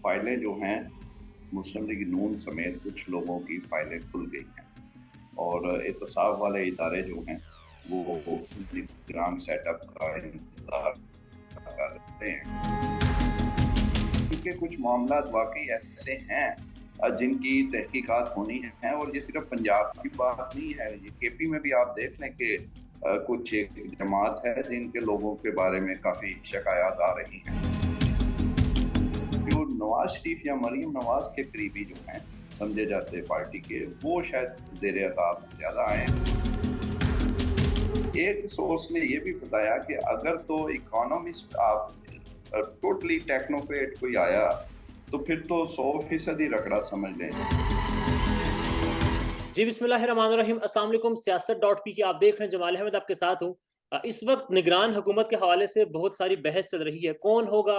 फाइलें जो हैं मुस्लिम लीग नून समेत कुछ लोगों की फाइलें खुल गई हैं और एहतसाब वाले इदारे जो हैं वो निगरान सेटअप का इंतजार कर रहे हैं क्योंकि कुछ मामला वाकई ऐसे हैं जिनकी तहकीकात होनी है। और ये सिर्फ पंजाब की बात नहीं है, ये केपी में भी आप देख लें कि कुछ एक जमात है जिनके लोगों के बारे में काफ़ी शिकायत आ रही हैं। जो नवाज शरीफ या मरीम नवाज के करीबी जो हैं समझे जाते हैं पार्टी के, वो शायद ज़ेर अताब ज़्यादा आए। एक सोर्स ने ये भी बताया कि अगर तो इकोनॉमिस्ट आप टोटली टेक्नोक्रेट कोई आया तो फिर तो 100% ही रगड़ा समझ लें। जी, बिस्मिल्लाहिर्रहमानिर्रहीम। अस्सलाम वालेकुम। सियासत.पी की आप देख रहे हैं, जमाल अहमद आपके साथ हूँ। इस वक़्त निगरान हुकूमत के हवाले से बहुत सारी बहस चल रही है। कौन होगा?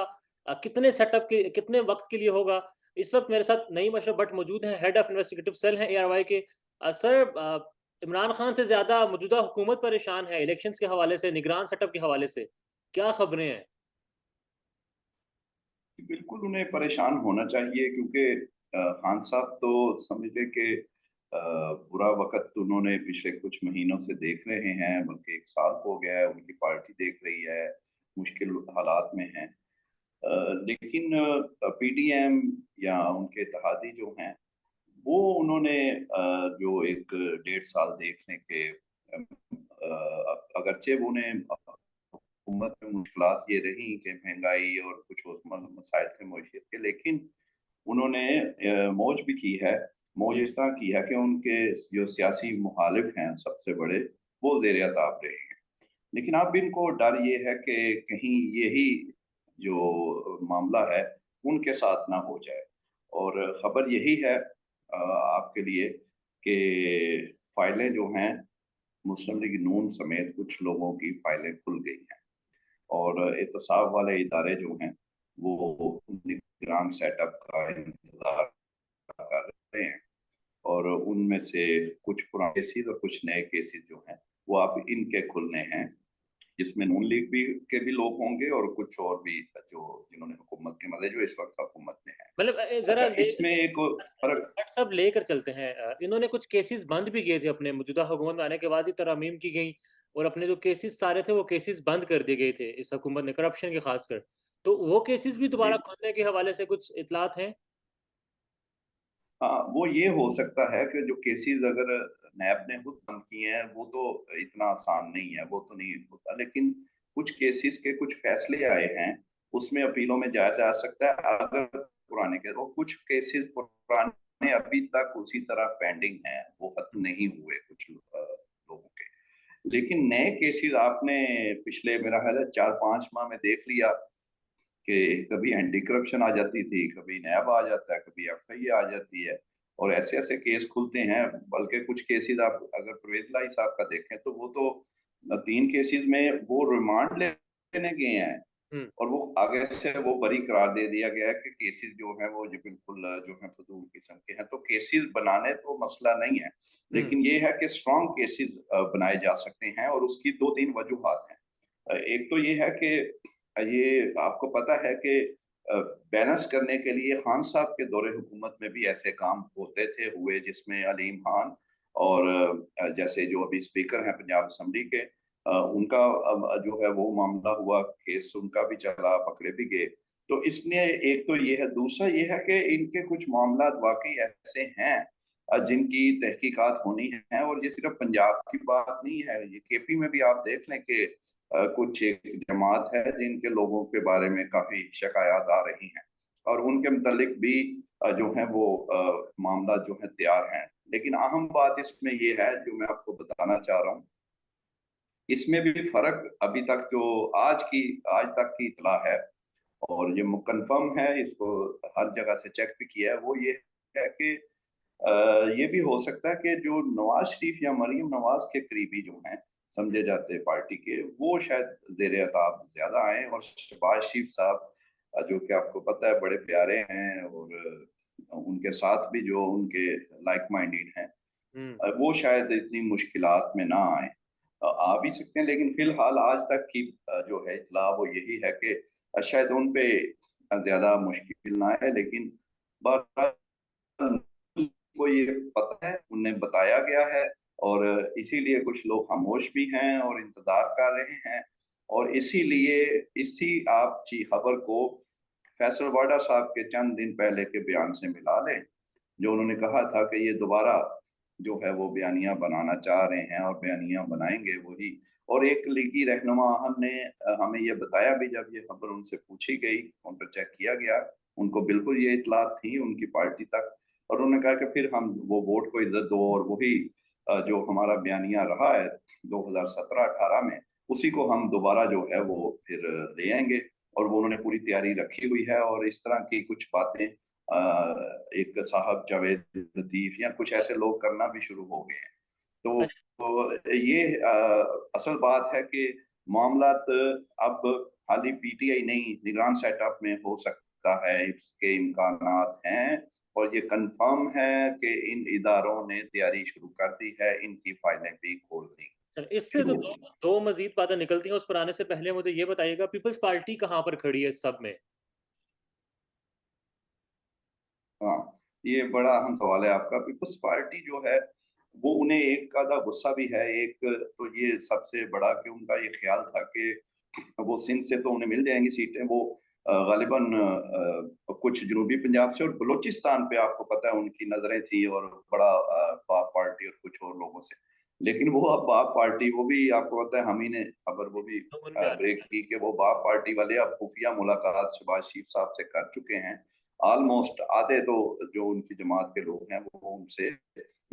कितने सेटअप के कितने वक़्त के लिए होगा? इस वक़्त मेरे साथ नईम अशरफ भट्ट मौजूद हैं, हेड ऑफ़ इन्वेस्टिगेटिव सेल हैं एआरवाई के। सर, इमरान खान से ज़्यादा मौजूदा हुकूमत परेशान है इलेक्शंस के हवाले से, निगरान सेटअप के हवाले से। क्या खबरें हैं? बिल्कुल उन्हें परेशान होना चाहिए क्योंकि खान साहब तो समझ लें कि बुरा वक़्त उन्होंने पिछले कुछ महीनों से देख रहे हैं, बल्कि 1 साल हो गया है, उनकी पार्टी देख रही है, मुश्किल हालात में है। लेकिन पीडीएम या उनके इत्तेहादी जो हैं, वो उन्होंने जो एक डेढ़ साल देखने के अगरचे वो उन्हें हुकूमत में मुश्किलात ये रही कि महंगाई और कुछ और मसाइल थे मईशत के, लेकिन उन्होंने मौज भी की है। मौज इस तरह की है कि उनके जो सियासी मुखालिफ हैं सबसे बड़े, वो ज़ेर अताब रहे हैं। लेकिन अब इनको डर ये है कि कहीं यही जो मामला है उनके साथ ना हो जाए। और खबर यही है आपके लिए कि फाइलें जो हैं मुस्लिम लीग नून समेत कुछ लोगों की फाइलें खुल गई हैं और एहतसाब वाले इदारे जो हैं वो निगरान सेटअप का इंतजार कर रहे हैं और उनमें से कुछ पुराने केसेस और कुछ नए केसेस जो हैं वो अब इनके खुलने हैं, जिसमें नून लीग भी के भी लोग होंगे और कुछ और भी जो जिन्होंने हुकूमत के मतलब जो इस वक्त हुकूमत में है। मतलब अच्छा, ज़रा ले इसमें एक फर्क। बट सब लेकर चलते हैं। इन्होंने कुछ केसेस बंद भी किए थे अपने मौजूदा हुकूमत में आने के बाद ही तरमीम की गई और अपने जो केसेस सारे थे वो केसेस बंद कर दिए गए थे इस हुकूमत ने, करप्शन के खासकर। तो वो केसेस भी जी, दोबारा खुलने के हवाले से कुछ इतलात हैं? हाँ, वो ये हो सकता है कि जो केसेस अगर नैब ने खुद बंद किए हैं वो तो इतना आसान नहीं है, वो तो नहीं होता। लेकिन कुछ केसेस के कुछ फैसले आए हैं, उसमें अपीलों में जाया जा सकता है अगर पुराने के, और कुछ केसेस पुराने अभी तक उसी तरह पेंडिंग हैं, वो खत्म नहीं हुए कुछ लोगों के। लेकिन नए केसेस आपने पिछले मेरा ख्याल है 4-5 माह में देख लिया कि कभी एंटी करप्शन आ जाती थी, कभी नैब आ जाता है, कभी एफआईए आ जाती है और ऐसे-ऐसे केस खुलते हैं। बल्कि कुछ केसेस आप अगर परवेज़ लाई साहब का देखें तो वो तो 3 केसेस में वो रिमांड लेने गए हैं हुँ, और वो आगे से वो बरी करार दे दिया गया है कि केसेस जो हैं वो जो बिल्कुल जो है फजूल किस्म के हैं। तो केसेस बनाने तो मसला नहीं है, हुँ, लेकिन ये है कि स्ट्रॉन्ग केसेस बनाए जा सकते हैं और उसकी 2-3 वजूहात हैं। एक तो ये है कि ये आपको पता है कि बैलेंस करने के लिए खान साहब के दौरे हुकूमत में भी ऐसे काम होते थे हुए, जिसमें अलीम खान और जैसे जो अभी स्पीकर हैं पंजाब असेंबली के, उनका जो है वो मामला हुआ, केस उनका भी चला, पकड़े भी गए। तो इसलिए एक तो ये है, दूसरा ये है कि इनके कुछ मामला वाकई ऐसे हैं जिनकी तहकीकात होनी है। और ये सिर्फ पंजाब की बात नहीं है, ये केपी में भी आप देख लें कि कुछ एक जमात है जिनके लोगों के बारे में काफ़ी शिकायत आ रही हैं और उनके मुतालिक भी जो है वो मामला जो है तैयार हैं। लेकिन अहम बात इसमें ये है जो मैं आपको बताना चाह रहा हूँ, इसमें भी फ़र्क अभी तक जो आज तक की इत्तला है और ये कन्फर्म है, इसको हर जगह से चेक भी किया है, वो ये है कि अ, ये भी हो सकता है कि जो नवाज शरीफ या मरीम नवाज के करीबी जो हैं समझे जाते हैं पार्टी के, वो शायद जेर अताब ज्यादा आए। और शहबाज शरीफ साहब जो कि आपको पता है बड़े प्यारे हैं और उनके साथ भी जो उनके लाइक माइंडेड हैं, हुँ। वो शायद इतनी मुश्किलात में ना आए। आ भी सकते हैं, लेकिन फिलहाल आज तक की जो है इत्तला वो यही है कि शायद उन पे ज्यादा मुश्किल ना है, लेकिन बहरहाल को ये पता है, उन्हें बताया गया है, और इसीलिए कुछ लोग खामोश भी हैं और इंतजार कर रहे हैं। और इसीलिए इसी आप ची खबर को फैसल वाडा साहब के चंद दिन पहले के बयान से मिला लें, जो उन्होंने कहा था कि ये दोबारा जो है वो बयानिया बनाना चाह रहे हैं और बयानिया बनाएंगे वही। और एक लीगी रहनुमा ने हमें ये बताया भी, जब ये खबर उनसे पूछी गई, उन पर चेक किया गया, उनको बिल्कुल ये इतलात थी उनकी पार्टी तक, और उन्होंने कहा कि फिर हम वो वोट को इज्जत दो, और वही जो हमारा बयानिया रहा है 2017-18 में, उसी को हम दोबारा जो है वो फिर ले आएंगे। और वो उन्होंने पूरी तैयारी रखी हुई है, और इस तरह की कुछ बातें एक साहब जावेद लतीफ या कुछ ऐसे लोग करना भी शुरू हो गए हैं। तो ये असल बात है कि मामलात अब खाली पीटीआई नहीं, निगरान सेटअप में हो सकता है, इसके इम्कानात हैं। और ये कंफर्म है कि इन इदारों ने तैयारी शुरू कर दी है, इनकी फाइलें भी खोल दी सर, इससे तो शुरू दो होंगी। दो मजीद बातें निकलती हैं। उस पर आने से पहले मुझे ये बताइएगा, पीपल्स पार्टी कहाँ पर खड़ी है इस सब में? हाँ, ये बड़ा अहम सवाल है आपका। पीपल्स पार्टी जो है वो, उन्हें एक आधा गुस्सा भी है। एक तो ये सबसे बड़ा कि उनका ये ख्याल था कि वो सिंध से तो उन्हें मिल जाएंगी सीटें, वो गालिबन कुछ जनूबी पंजाब से और बलूचिस्तान पे आपको पता है उनकी नजरें थी, और बड़ा बाप पार्टी और कुछ और लोगों से। लेकिन वो अब बाप पार्टी, वो भी आपको पता है, हम ही ने खबर वो भी तो उनमें आ ब्रेक की कि वो बाप पार्टी वाले अब खुफिया मुलाकात शहबाज शरीफ साहब से कर चुके हैं। ऑलमोस्ट आधे तो जो उनकी जमात के लोग हैं वो उनसे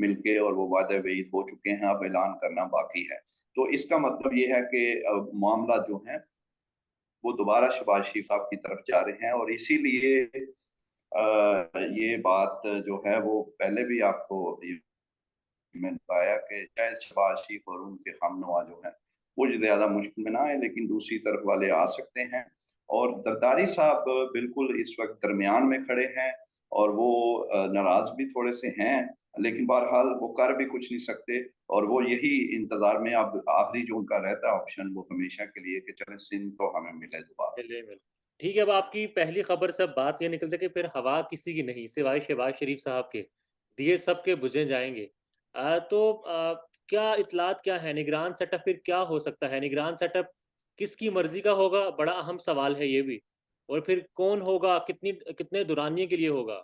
मिलके और वो वादे वईद हो चुके हैं, अब ऐलान करना बाकी है। तो इसका मतलब ये है कि मामला जो है वो दोबारा शहबाज शरीफ साहब की तरफ जा रहे हैं। और इसीलिए ये बात जो है वो पहले भी आपको मैंने बताया कि शायद शहबाज शरीफ और उनके हमनुआ जो है वो ज्यादा मुश्किल में ना आए, लेकिन दूसरी तरफ वाले आ सकते हैं। और जरदारी साहब बिल्कुल इस वक्त दरमियान में खड़े हैं, और वो नाराज भी थोड़े से हैं, लेकिन बहरहाल वो कर भी कुछ नहीं सकते। और वो यही इंतजार में, अब आखिरी जो उनका रहता है ऑप्शन वो हमेशा के लिए, कि चले सिंध तो हमें मिले दोबारा। चलिए मिल ठीक है। अब आपकी पहली खबर से अब बात ये निकलती है कि फिर हवा किसी की नहीं सिवाय शहबाज शरीफ साहब के, दिए सबके बुझे जाएंगे। क्या इतलात क्या है? निगरान सेटअप फिर क्या हो सकता है? निगरान सेटअप किसकी मर्जी का होगा? बड़ा अहम सवाल है ये भी। और फिर कौन होगा? कितने दुरानिये के लिए होगा?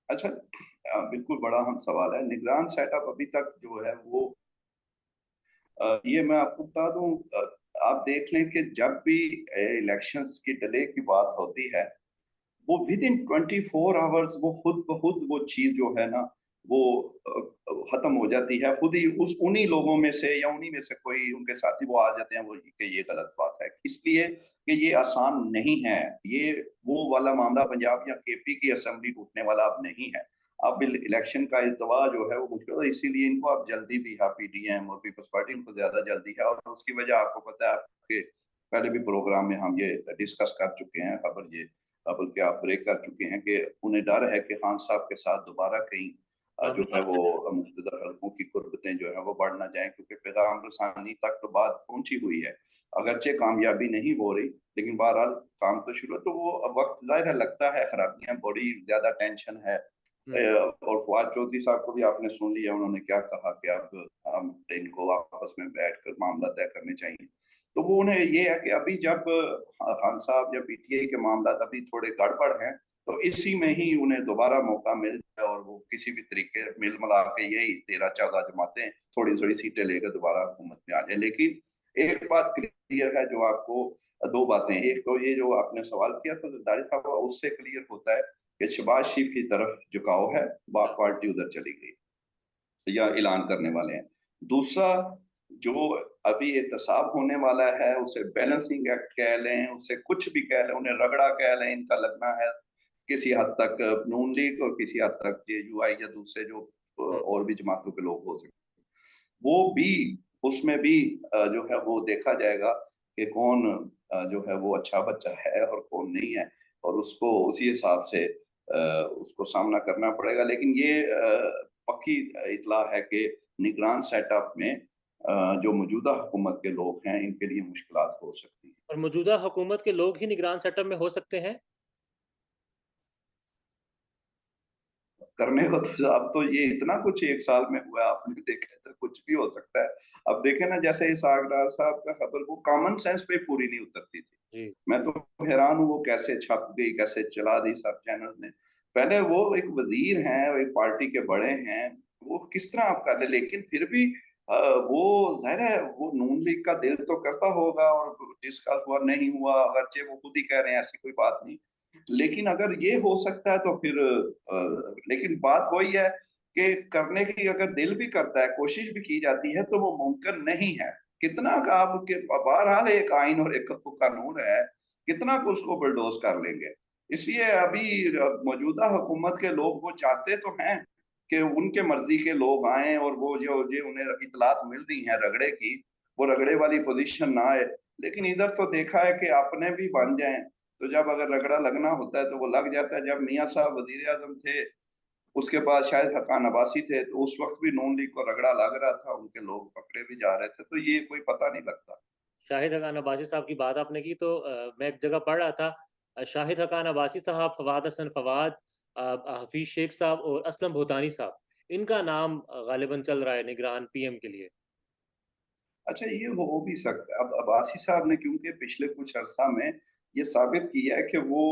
अच्छा, बिल्कुल बड़ा अहम सवाल है। निगरान सेटअप अभी तक जो है वो, ये मैं आपको बता दूं, आप देख लें कि जब भी इलेक्शंस की डिले की बात होती है, वो विद इन 24 आवर्स वो खुद ब खुद वो चीज जो है ना वो खत्म हो जाती है। खुद ही उस उन्हीं लोगों में से या उन्हीं में से कोई उनके साथी वो आ जाते हैं वो कि ये गलत बात है, इसलिए कि ये आसान नहीं है। ये वो वाला मामला पंजाब या केपी की असेंबली टूटने वाला अब नहीं है। अब इलेक्शन का इल्तवा जो है वो मुश्किल है, इसीलिए इनको अब जल्दी भी है, पीडीएम और पीपल्स पार्टी इनको ज्यादा जल्दी है। और उसकी वजह आपको पता है, आपके पहले भी प्रोग्राम में हम ये डिस्कस कर चुके हैं, खबर ये बल्कि आप ब्रेक कर चुके हैं, कि उन्हें डर है कि खान साहब के साथ दोबारा कहीं जो मामला है बढ़ वो जाए। मुख्तदर हलकों की कुर्बतें जो है वो बढ़ ना जाए, क्योंकि पैगाम रसानी तक तो बात पहुंची हुई है। अगरचे कामयाबी नहीं हो रही, लेकिन बहरहाल काम तो शुरू है। तो वो वक्त ज़ाहिर है लगता है, खराबियां बड़ी ज्यादा टेंशन है। हम्म। और फवाद चौधरी साहब को भी आपने सुन लिया, उन्होंने क्या कहा कि अब हम इनको आपस में बैठकर मामला तय करने चाहिए। तो वो उन्हें ये है कि अभी जब खान साहब या पीटीआई के मामला अभी थोड़े गड़बड़ हैं, तो इसी में ही उन्हें दोबारा मौका मिल जाए और वो किसी भी तरीके मिल मिला के यही 13-14 जमातें थोड़ी थोड़ी सीटें लेकर दोबारा हुकूमत में आ जाए। लेकिन एक बात क्लियर है जो आपको, दो बातें, एक तो ये जो आपने सवाल किया था जरदारी साहब का, उससे क्लियर होता है कि शहबाज शरीफ की तरफ झुकाव है, बाप पार्टी उधर चली गई या ऐलान करने वाले हैं। दूसरा, जो अभी एहतसाब होने वाला है, उसे बैलेंसिंग एक्ट कह लें, उसे कुछ भी कह लें, उन्हें रगड़ा कह लें, इनका लगना है किसी हद तक नून लीग और किसी हद तक जेयूआई या दूसरे जो हम्म। और भी जमातों के लोग हो सकते हैं, वो भी, उसमें भी जो है वो देखा जाएगा कि कौन जो है वो अच्छा बच्चा है और कौन नहीं है, और उसको उसी हिसाब से उसको सामना करना पड़ेगा। लेकिन ये पक्की इतला है कि निगरान सेटअप में जो मौजूदा हुकूमत के लोग हैं इनके लिए मुश्किलात हो सकती हैं। और मौजूदा हुकूमत के लोग ही निगरान सेटअप में हो सकते हैं? करने को तो अब तो ये इतना कुछ 1 साल में हुआ है, आपने देखा है तो कुछ भी हो सकता है। अब देखें ना, जैसे इसाक डार साहब का खबर, वो कॉमन सेंस पे पूरी नहीं उतरती थी। जी, मैं तो हैरान हूँ वो कैसे छप गई, कैसे चला दी सब चैनल्स ने। पहले वो एक वज़ीर हैं, वो एक पार्टी के बड़े हैं, वो किस तरह आप कर लें? लेकिन फिर भी वो ज़ाहिर है वो नून लीग का दिल तो करता होगा, और जिसका हुआ नहीं हुआ, अगरचे वो खुद ही कह रहे हैं ऐसी कोई बात नहीं। लेकिन अगर ये हो सकता है तो फिर लेकिन बात वही है कि करने की अगर दिल भी करता है, कोशिश भी की जाती है, तो वो मुमकिन नहीं है। कितना का आपके बहरहाल एक आइन और एक कानून है, कितना कुछ उसको बुलडोज़ कर लेंगे। इसलिए अभी मौजूदा हुकूमत के लोग वो चाहते तो हैं कि उनके मर्ज़ी के लोग आएँ, और वो जो उन्हें इत्तलात मिल रही हैं रगड़े की, वो रगड़े वाली पोज़ीशन ना आए। लेकिन इधर तो देखा है कि अपने भी बन जाएँ, तो जब अगर रगड़ा लगना होता है तो वो लग जाता है। जब मियाँ साहब वज़ीर-ए-आज़म थे, उसके बाद शायद हक़ान अब्बासी थे, तो उस वक़्त भी नून लीग को रगड़ा लग रहा था, उनके लोग पकड़े भी जा रहे थे, तो ये कोई पता नहीं लगता। शाहिद हक़ान अब्बासी साहब की बात आपने की तो मैं एक जगह पढ़ रहा था शाहिद हक़ान अब्बासी साहब, फवाद हसन फवाद, हफ़ीज़ शेख साहब और असलम भूतानी साहब, इनका नाम ग़ालिबन चल रहा है निगरान पीएम के लिए। अच्छा, ये हो भी सकता है। अब अब्बासी साहब ने क्योंकि पिछले कुछ अरसा में ये साबित किया है कि वो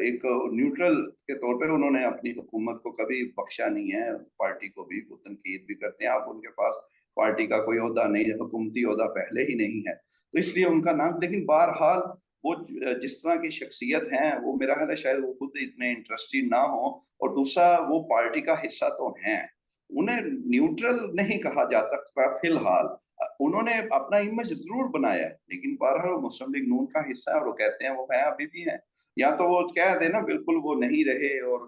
एक न्यूट्रल के तौर पे उन्होंने अपनी हुकूमत को कभी बख्शा नहीं है, पार्टी को भी वो तनकीद भी करते हैं। अब उनके पास पार्टी का कोई ओहदा नहीं है, हुकूमती ओहदा पहले ही नहीं है, तो इसलिए उनका नाम। लेकिन बहरहाल वो जिस तरह की शख्सियत हैं, वो मेरा ख़्याल है शायद वो खुद इतने इंटरेस्टेड ना हों, और दूसरा वो पार्टी का हिस्सा तो हैं। उन्हें न्यूट्रल नहीं कहा जा सकता फिलहाल। उन्होंने अपना इमेज ज़रूर बनाया है, लेकिन बहरहाल मुस्लिम लीग नून का हिस्सा है, और वो कहते हैं वो हैं, अभी भी हैं। या तो वो कह दें ना बिल्कुल वो नहीं रहे, और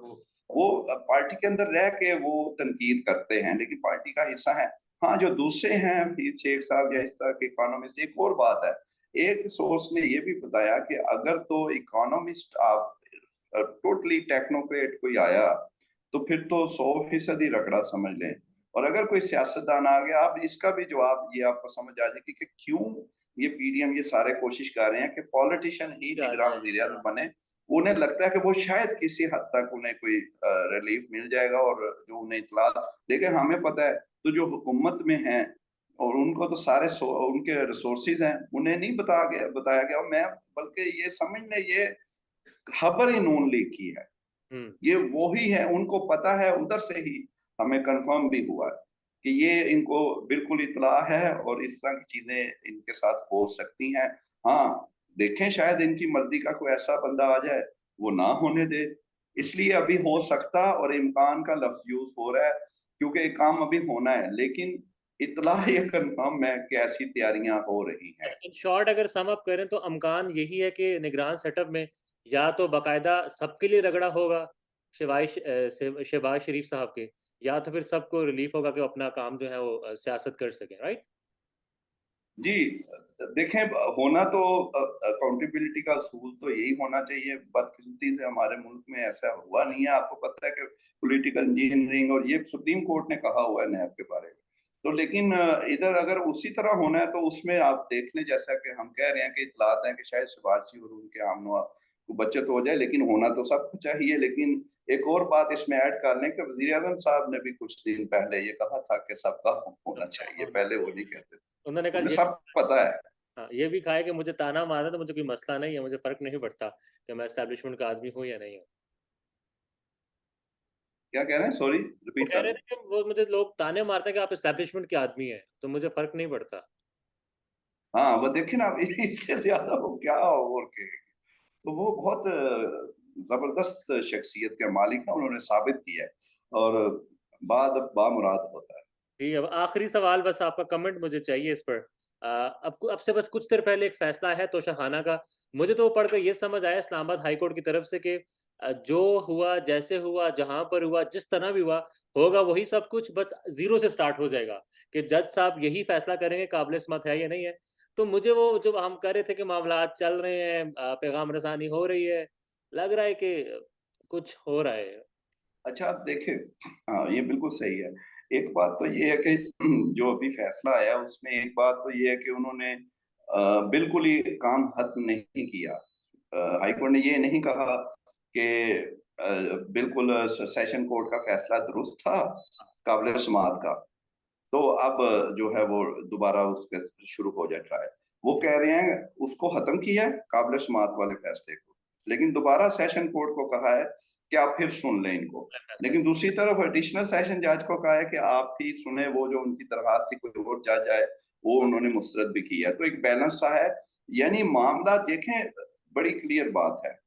वो पार्टी के अंदर रह के वो तनकीद करते हैं, लेकिन पार्टी का हिस्सा है। हाँ, जो दूसरे हैं हफीज़ शेख साहब या इस तरह के इकोनॉमिस्ट, एक और बात है। एक सोर्स ने ये भी बताया कि अगर तो इकोनॉमिस्ट आप टोटली टेक्नोक्रेट कोई आया, तो फिर तो 100% ही रगड़ा समझ लें। और अगर कोई सियासतदान आ गया, आप इसका भी जवाब ये आपको समझ आ जाएगी कि क्यों ये पीडीएम ये सारे कोशिश कर रहे हैं कि पॉलिटिशियन ही आ निगरान जाए, वज़ीर-ए-आज़म हाँ। बने। उन्हें लगता है कि वो शायद किसी हद तक उन्हें कोई रिलीफ मिल जाएगा, और जो उन्हें इत्तलात देखिए, हमें पता है, तो जो हुकूमत में हैं, और उनको तो सारे उनके रिसोर्सेज़ हैं, उन्हें नहीं बताया गया। और मैं बल्कि ये समझ लें, ये खबर ही नून लीग की है। हुँ। ये वो ही है, उनको पता है, उधर से ही हमें कन्फर्म भी हुआ है कि ये इनको बिल्कुल इत्तला है, और इस तरह की चीज़ें इनके साथ हो सकती हैं। हाँ, देखें शायद इनकी मर्ज़ी का कोई ऐसा बंदा आ जाए, वो ना होने दे। इसलिए अभी हो सकता और इम्कान का लफ्ज़ यूज़ हो रहा है, क्योंकि ये काम अभी होना है, लेकिन इत्तला ये कन्फर्म है कि ऐसी तैयारियाँ हो रही हैं। इन शॉर्ट अगर सम अप करें तो अमकान यही है कि निगरान सेटअप में या तो बाकायदा सबके लिए रगड़ा होगा शहबाज शरीफ साहब के, या तो फिर सबको रिलीफ होगा कि वो अपना काम जो है वो सियासत कर सकें, राइट? जी, देखें, होना तो अकाउंटेबिलिटी का असूल तो यही होना चाहिए। बदकिस्मती से हमारे मुल्क में ऐसा हुआ नहीं है। आपको पता है कि पॉलिटिकल इंजीनियरिंग, और ये सुप्रीम कोर्ट ने कहा हुआ है नैब के बारे में। तो लेकिन इधर अगर उसी तरह होना है, तो उसमें आप देख लें, जैसा कि हम कह रहे हैं कि इत्तलात हैं कि शायद शहबाज जी और उनके हमनुआ को बचत हो जाए, लेकिन होना तो सबको चाहिए। लेकिन एक और बात इसमें ऐड कर लें कि वज़ीर-ए-आज़म साहब ने भी कुछ दिन पहले ये कहा था कि सबका होना सबका चाहिए, होना पहले वो नहीं चाहिए। कहते थे। उन्होंने कल उन्हें ये सब पता है। हाँ, ये भी कहा है कि मुझे ताना मारना तो मुझे कोई मसला नहीं है, मुझे फ़र्क नहीं पड़ता कि मैं एस्टेब्लिशमेंट का आदमी हूँ या नहीं हूँ। क्या कह रहे हैं? सॉरी, वो रिपीट कह कर रहे दें। थे कि वो मुझे लोग ताने मारते हैं कि आप एस्टेब्लिशमेंट के आदमी हैं, तो मुझे फ़र्क नहीं पड़ता। हाँ, वो देखिए ना, अब इससे ज़्यादा वो क्या और के, तो वो बहुत ज़बरदस्त शख्सियत के मालिक हैं, उन्होंने साबित किया है, और बाद बामुराद होता है। जी, अब आखिरी सवाल बस आपका कमेंट मुझे चाहिए इस पर। अब से बस कुछ देर पहले एक फ़ैसला आया है तोशाखाना का। मुझे तो वो पढ़कर ये समझ आया इस्लामाबाद हाई कोर्ट की तरफ से कि जो हुआ, जैसे हुआ, जहाँ पर हुआ, जिस तरह भी हुआ, होगा वही सब कुछ, बस ज़ीरो से स्टार्ट हो जाएगा कि जज साहब यही फ़ैसला करेंगे काबिल-ए-इस्मत है या नहीं है। तो मुझे वो जो हम कह रहे थे कि मामलात चल रहे हैं, पैगाम रसानी हो रही है, लग रहा है कि कुछ हो रहा है। अच्छा, आप देखें, हाँ, ये बिल्कुल सही है। एक बात तो ये है कि जो अभी फैसला आया उसमें एक बात तो ये है कि उन्होंने बिल्कुल ही काम खत्म नहीं किया। हाईकोर्ट ने ये नहीं कहा कि बिल्कुल सेशन कोर्ट का फैसला दुरुस्त था, काबिल समाअत का, तो अब जो है वो दोबारा उसके शुरू हो जाए ट्रायल। वो कह रहे हैं उसको खत्म किया है काबिल समाअत वाले फैसले को, लेकिन दोबारा सेशन कोर्ट को कहा है कि आप फिर सुन लें इनको। लेकिन दूसरी तरफ एडिशनल सेशन जज को कहा है कि आप ही सुने, वो जो उनकी दरखास्त थी कोई और जज आए, वो उन्होंने मुस्तरद भी किया। तो एक बैलेंस सा है, यानी मामला देखें, बड़ी क्लियर बात है,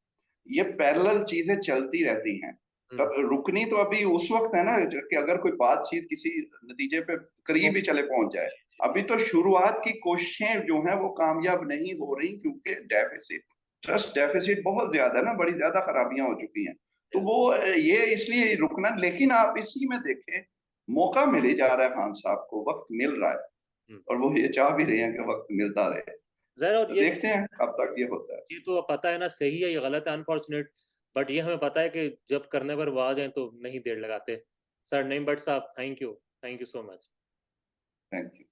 ये पैरेलल चीजें चलती रहती हैं। तब रुकनी तो अभी उस वक्त है ना कि अगर कोई बातचीत किसी नतीजे पे करीब ही चले पहुंच जाए। अभी तो शुरुआत की कोशिशें जो हैं वो कामयाब नहीं हो रही, क्योंकि डेफिसिट, ट्रस्ट डेफिसिट बहुत ज्यादा है ना, बड़ी ज्यादा खराबियां हो चुकी हैं। तो वो ये इसलिए रुकना, लेकिन आप इसी में देखें मौका मिल ही जा रहा है, खान साहब को वक्त मिल रहा है और वो ये चाह भी रहे हैं कि वक्त मिलता रहे। ज़ाहिर और तो ये देखते हैं कब तक ये होता है। ये तो पता है ना सही है या गलत है अनफॉर्चुनेट, बट ये हमें पता है कि जब करने पर वो आ जाएँ तो नहीं देर लगाते। सर नईम भट्ट साहब thank you so much. Thank you.